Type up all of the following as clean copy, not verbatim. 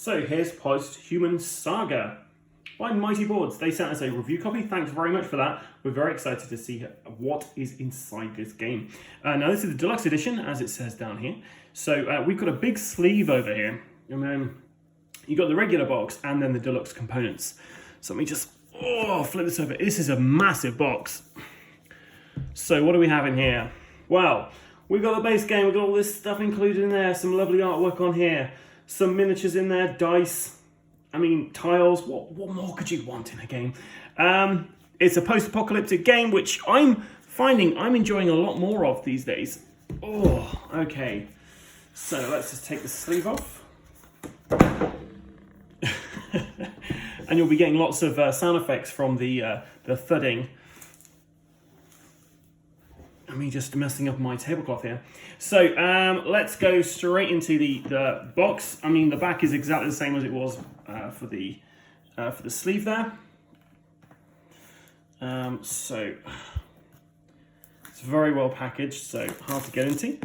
So here's Posthuman Saga by Mighty Boards. They sent us a review copy. Thanks very much for that. We're very excited to see what is inside this game. Now this is the Deluxe edition, as it says down here. So we've got a big sleeve over here, and then you've got the regular box and then the Deluxe components. So let me just flip this over. This is a massive box. So what do we have in here? Well, we've got the base game. We've got all this stuff included in there. Some lovely artwork on here. Some miniatures in there, dice. I mean, tiles. What more could you want in a game? It's a post-apocalyptic game, which I'm finding I'm enjoying a lot more of these days. Oh, okay. So let's just take the sleeve off. And you'll be getting lots of sound effects from the thudding. And me just messing up my tablecloth here. So let's go straight into the box. I mean, the back is exactly the same as it was for the sleeve there. So it's very well packaged, so hard to get into.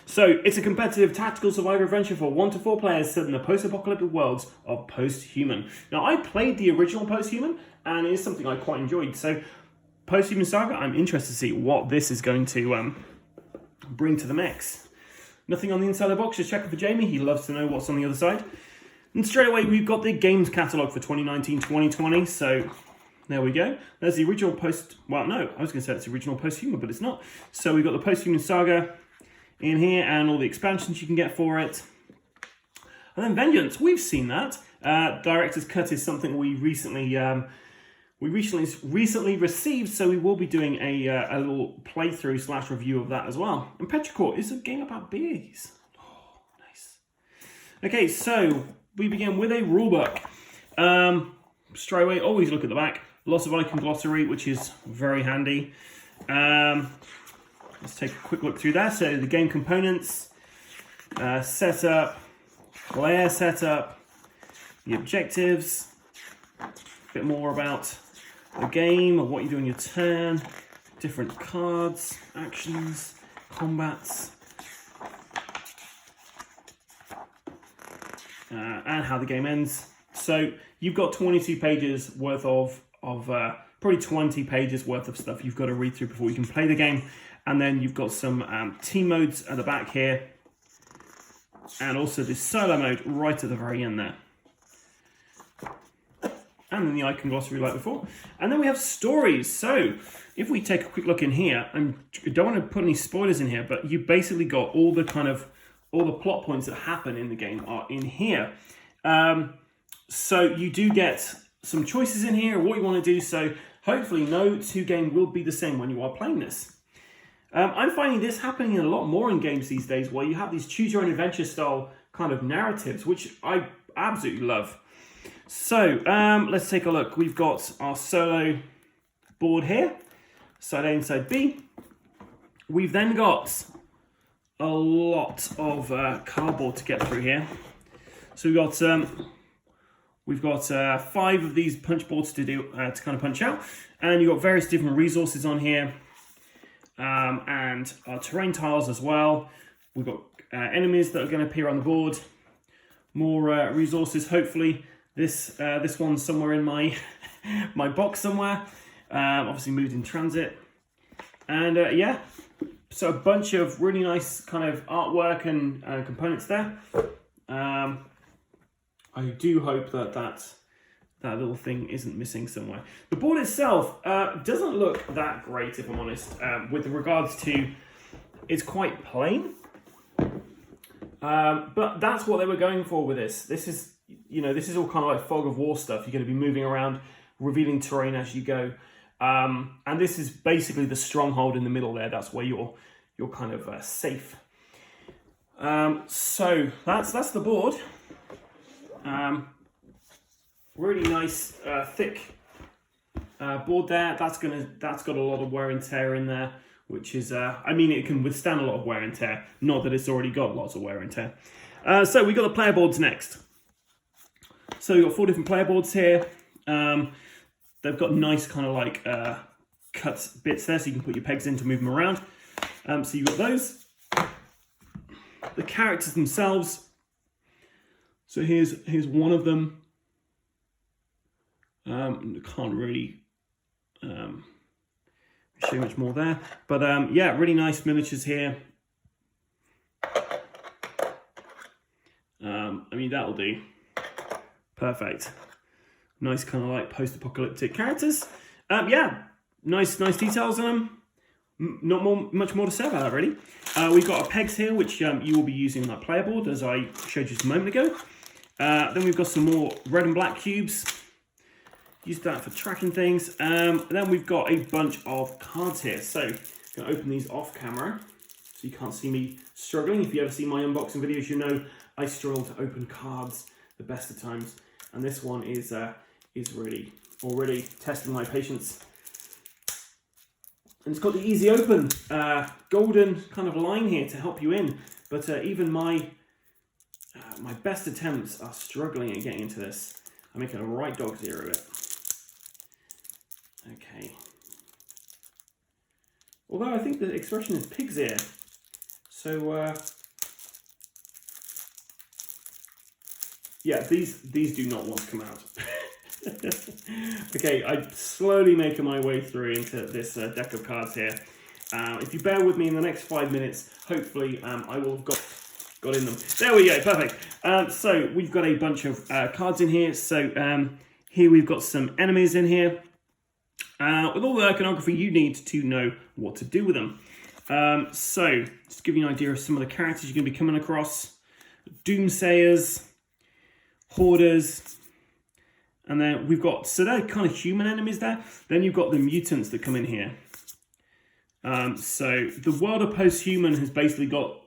So, it's a competitive tactical survivor adventure for 1 to 4 players set in the post-apocalyptic worlds of Posthuman. Now, I played the original Posthuman, and it is something I quite enjoyed. So, Posthuman Saga, I'm interested to see what this is going to bring to the mix. Nothing on the inside of the box, just checking for Jamie. He loves to know what's on the other side. And straight away, we've got the games catalogue for 2019-2020, so there we go. There's the original well, no, I was going to say it's the original Posthuman, but it's not. So, we've got the Posthuman Saga in here and all the expansions you can get for it. And then Vengeance, we've seen that. Director's Cut is something we recently received, so we will be doing a little playthrough / review of that as well. And Petrichor is a game about bees. Oh, nice. Okay, so we begin with a rulebook. Straight away, always look at the back. Lots of icon glossary, which is very handy. Let's take a quick look through that. So the game components, setup, player setup, the objectives, a bit more about the game, of what you do on your turn, different cards, actions, combats, and how the game ends. So you've got 22 pages worth of probably 20 pages worth of stuff you've got to read through before you can play the game. And then you've got some team modes at the back here. And also this solo mode right at the very end there. And then the icon glossary like before. And then we have stories. So if we take a quick look in here, I don't want to put any spoilers in here, but you basically got all the plot points that happen in the game are in here. So you do get some choices in here, what you want to do. So hopefully no two game will be the same when you are playing this. I'm finding this happening a lot more in games these days, where you have these choose-your-own-adventure style kind of narratives, which I absolutely love. So, let's take a look. We've got our solo board here, side A and side B. We've then got a lot of cardboard to get through here. So we've got 5 of these punch boards to do to kind of punch out, and you've got various different resources on here. And our terrain tiles as well. We've got enemies that are going to appear on the board. More resources, hopefully. This one's somewhere in my my box somewhere. Obviously moved in transit. And yeah, so a bunch of really nice kind of artwork and components there. I do hope that little thing isn't missing somewhere. The board itself doesn't look that great, if I'm honest, with regards to, it's quite plain. But that's what they were going for with this. This is all kind of like fog of war stuff. You're going to be moving around, revealing terrain as you go. And this is basically the stronghold in the middle there. That's where you're kind of safe. So that's the board. Really nice, thick board there. That's got a lot of wear and tear in there, which is, I mean, it can withstand a lot of wear and tear. Not that it's already got lots of wear and tear. So we got the player boards next. So we've got 4 different player boards here. they've got nice kind of like cut bits there, so you can put your pegs in to move them around. So you've got those. The characters themselves. So here's one of them. Can't really show much more there, but yeah, really nice miniatures here. I mean, that'll do. Perfect. Nice kind of like post-apocalyptic characters. Yeah, nice details on them. Not much more to say about that, really. We've got our pegs here, which you will be using on that player board, as I showed you just a moment ago. Then we've got some more red and black cubes. Use that for tracking things. Then we've got a bunch of cards here. So I'm going to open these off camera, so you can't see me struggling. If you ever see my unboxing videos, you know I struggle to open cards the best of times. And this one is really already testing my patience. And it's got the easy open golden kind of line here to help you in. But even my best attempts are struggling at getting into this. I'm making a right dog's ear of it. Okay. Although I think the expression is pig's ear. So yeah, these do not want to come out. Okay, I'm slowly making my way through into this deck of cards here. If you bear with me in the next 5 minutes, hopefully I will have got in them. There we go, perfect. So we've got a bunch of cards in here. So here we've got some enemies in here. With all the iconography, you need to know what to do with them. So just to give you an idea of some of the characters you're going to be coming across. Doomsayers, Hoarders, and then we've got, so they're kind of human enemies there. Then you've got the mutants that come in here. So the world of Posthuman has basically got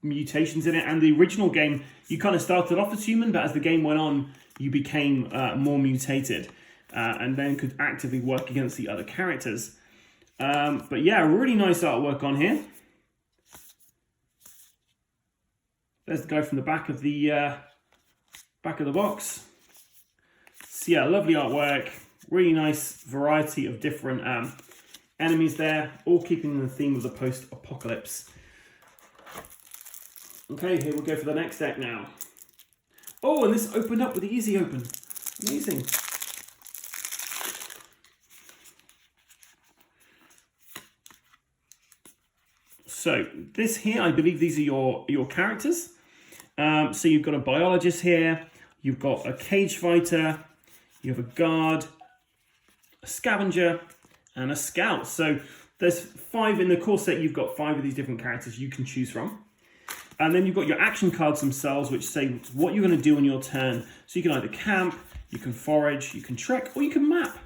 mutations in it, and the original game, you kind of started off as human, but as the game went on, you became more mutated, and then could actively work against the other characters. But yeah, really nice artwork on here. There's the guy from the back of the box. So yeah, lovely artwork, really nice variety of different enemies there, all keeping the theme of the post-apocalypse. Okay, here we'll go for the next deck now. Oh, and this opened up with the easy open. Amazing. So this here, I believe these are your characters. So you've got a biologist here, you've got a cage fighter, you have a guard, a scavenger, and a scout. So there's 5 in the core set. You've got 5 of these different characters you can choose from. And then you've got your action cards themselves, which say what you're going to do on your turn. So you can either camp, you can forage, you can trek, or you can map.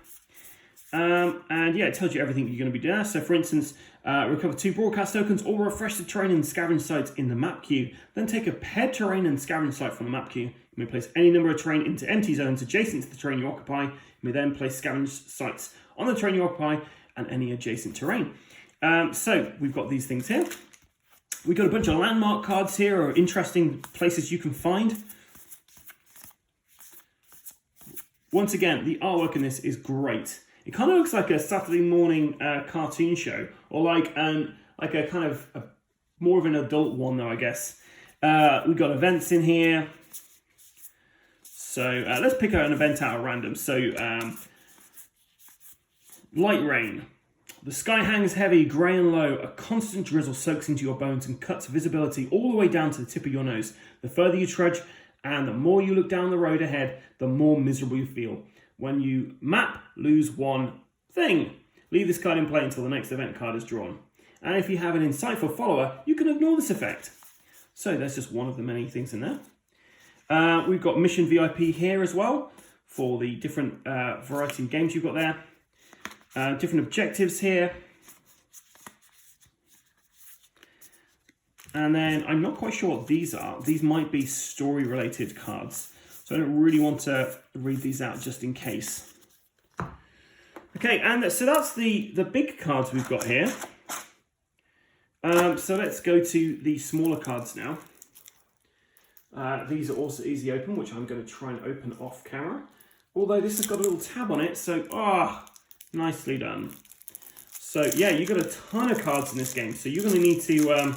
And yeah, it tells you everything you're going to be doing. So for instance, recover 2 broadcast tokens or refresh the terrain and scavenge sites in the map queue. Then take a paired terrain and scavenge site from the map queue. You may place any number of terrain into empty zones adjacent to the terrain you occupy. You may then place scavenge sites on the terrain you occupy and any adjacent terrain. So we've got these things here. We've got a bunch of landmark cards here, or interesting places you can find. Once again, the artwork in this is great. It kind of looks like a Saturday morning cartoon show, or like a kind of more of an adult one, though, I guess. We've got events in here. So let's pick an event out at random. So light rain. The sky hangs heavy, grey and low. A constant drizzle soaks into your bones and cuts visibility all the way down to the tip of your nose. The further you trudge and the more you look down the road ahead, the more miserable you feel. When you map, lose 1 thing. Leave this card in play until the next event card is drawn. And if you have an insightful follower, you can ignore this effect. So there's just one of the many things in there. We've got Mission VIP here as well for the different variety of games you've got there. Different objectives here. And then I'm not quite sure what these are. These might be story related cards. So I don't really want to read these out just in case. Okay, and so that's the big cards we've got here. So let's go to the smaller cards now. These are also easy open, which I'm going to try and open off camera. Although this has got a little tab on it, so nicely done. So yeah, you've got a ton of cards in this game, so you're going to need to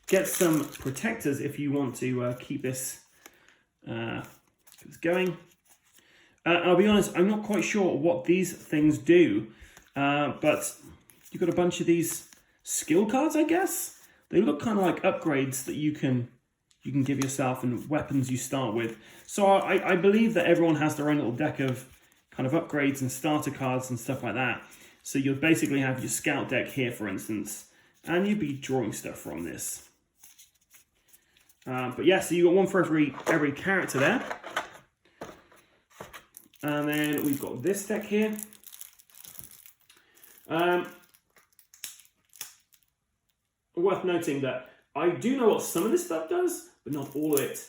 get some protectors if you want to keep this going. I'll be honest, I'm not quite sure what these things do, but you've got a bunch of these skill cards, I guess. They look kind of like upgrades that you can give yourself and weapons you start with. So I believe that everyone has their own little deck of kind of upgrades and starter cards and stuff like that. So you'll basically have your scout deck here, for instance, and you'd be drawing stuff from this. But yeah, so you've got one for every character there. And then we've got this deck here. Worth noting that I do know what some of this stuff does, but not all of it.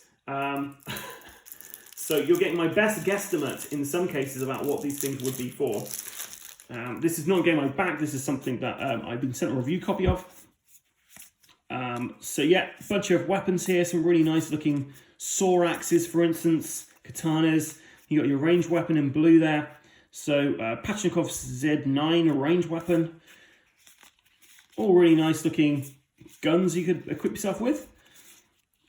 So you're getting my best guesstimate in some cases about what these things would be for. This is not a game I backed, this is something that I've been sent a review copy of. So yeah, a bunch of weapons here, some really nice looking saw axes, for instance, katanas. You got your ranged weapon in blue there. So Pachnikov's Z9 ranged weapon. All really nice looking guns you could equip yourself with.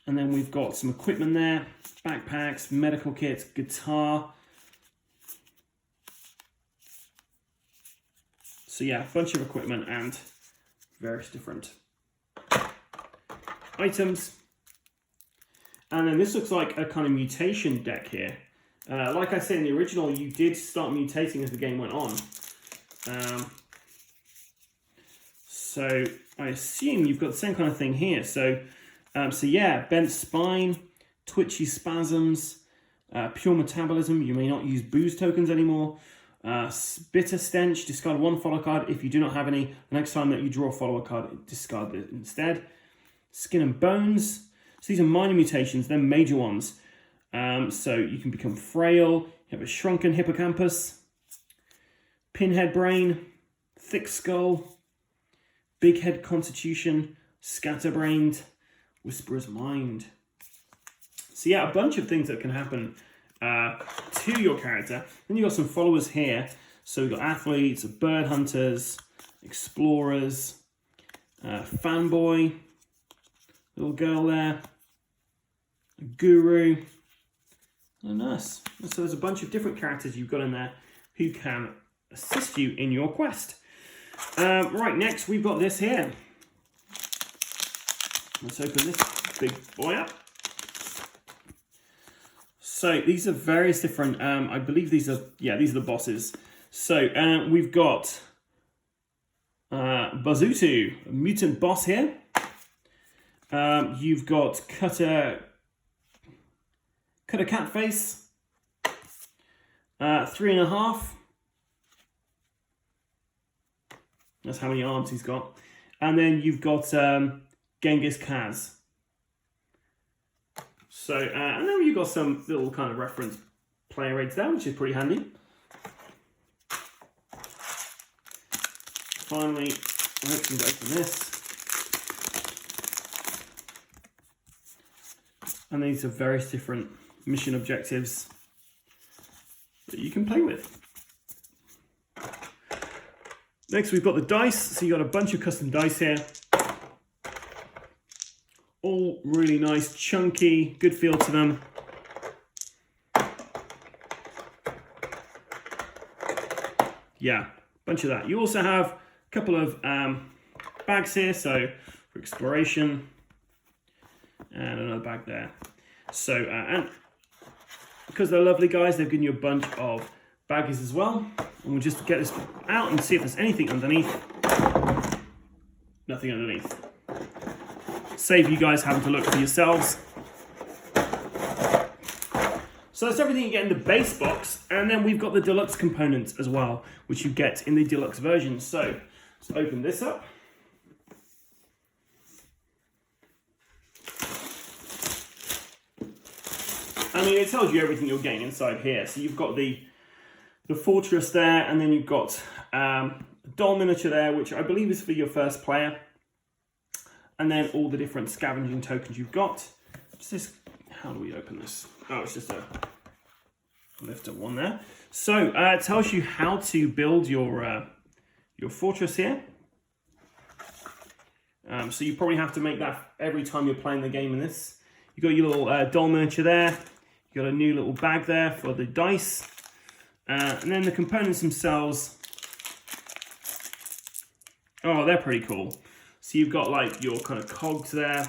And then we've got some equipment there, backpacks, medical kits, guitar. So yeah, a bunch of equipment and various different items. And then this looks like a kind of mutation deck here. Like I said in the original, you did start mutating as the game went on. So I assume you've got the same kind of thing here. So yeah, bent spine, twitchy spasms, pure metabolism. You may not use booze tokens anymore. Bitter stench, discard one follow card. If you do not have any, the next time that you draw a follow card, discard it instead. Skin and bones. So these are minor mutations, they're major ones. So you can become frail, you have a shrunken hippocampus, pinhead brain, thick skull, big head constitution, scatterbrained, whisperer's mind. So yeah, a bunch of things that can happen to your character. Then you've got some followers here. So we've got athletes, bird hunters, explorers, fanboy, little girl there, a guru, and a nurse. And so there's a bunch of different characters you've got in there who can assist you in your quest. Right, next we've got this here. Let's open this big boy up. So these are various different, I believe these are the bosses. So we've got Bazutu, a mutant boss here. You've got Cutter Catface, 3.5. That's how many arms he's got. And then you've got Genghis Kaz. So, and then you've got some little kind of reference player aids there, which is pretty handy. Finally, let's open this. And these are various different mission objectives that you can play with. Next, we've got the dice. So you've got a bunch of custom dice here. All really nice, chunky, good feel to them. Yeah, bunch of that. You also have a couple of bags here, so for exploration, and another bag there. So, and because they're lovely guys, they've given you a bunch of baggies as well. And we'll just get this out and see if there's anything underneath. Nothing underneath. Save you guys having to look for yourselves. So that's everything you get in the base box, and then we've got the deluxe components as well, which you get in the deluxe version. So let's open this up. I mean, it tells you everything you're getting inside here. So you've got the fortress there, and then you've got a doll miniature there, which I believe is for your first player. And then all the different scavenging tokens you've got. What's this? How do we open this? Oh, it's just a lift up one there. So it tells you how to build your fortress here. So you probably have to make that every time you're playing the game in this. You've got your little doll miniature there. You've got a new little bag there for the dice. And then the components themselves, oh, they're pretty cool. So you've got like your kind of cogs there.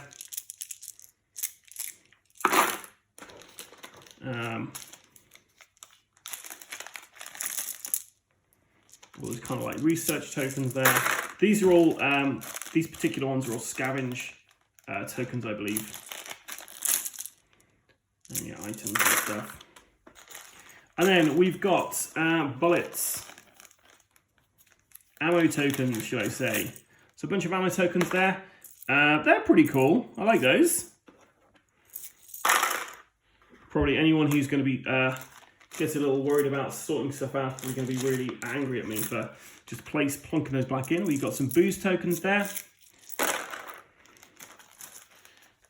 All those kind of like research tokens there. These are all, these particular ones are all scavenge tokens, I believe. And yeah, items and stuff. And then we've got bullets. Ammo tokens, should I say. So a bunch of ammo tokens there. They're pretty cool. I like those. Probably anyone who's going to be gets a little worried about sorting stuff out, probably going to be really angry at me for just plonking those back in. We've got some booze tokens there.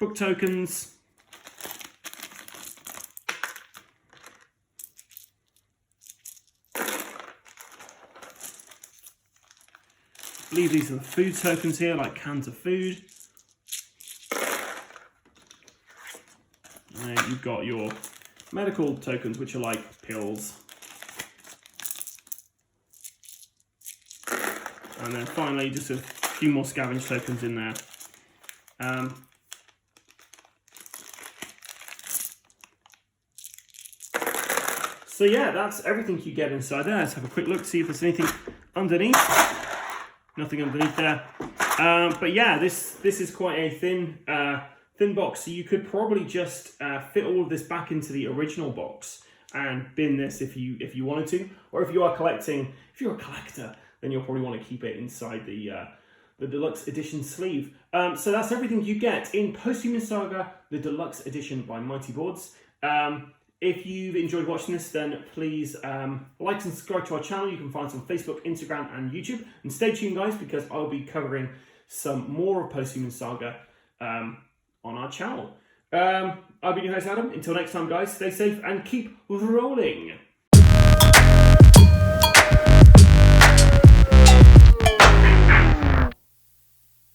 Book tokens. I believe these are the food tokens here, like cans of food. And then you've got your medical tokens, which are like pills. And then finally, just a few more scavenge tokens in there. So yeah, that's everything you get inside there. Let's have a quick look, see if there's anything underneath. Nothing underneath there. But yeah, this is quite a thin box, so you could probably just fit all of this back into the original box and bin this if you wanted to, or if you're a collector, then you'll probably want to keep it inside the Deluxe Edition sleeve. So that's everything you get in Posthuman Saga, the Deluxe Edition by Mighty Boards. If you've enjoyed watching this, then please like and subscribe to our channel. You can find us on Facebook, Instagram, and YouTube. And stay tuned, guys, because I'll be covering some more of Posthuman Saga on our channel. I've been your host, Adam. Until next time, guys, stay safe and keep rolling.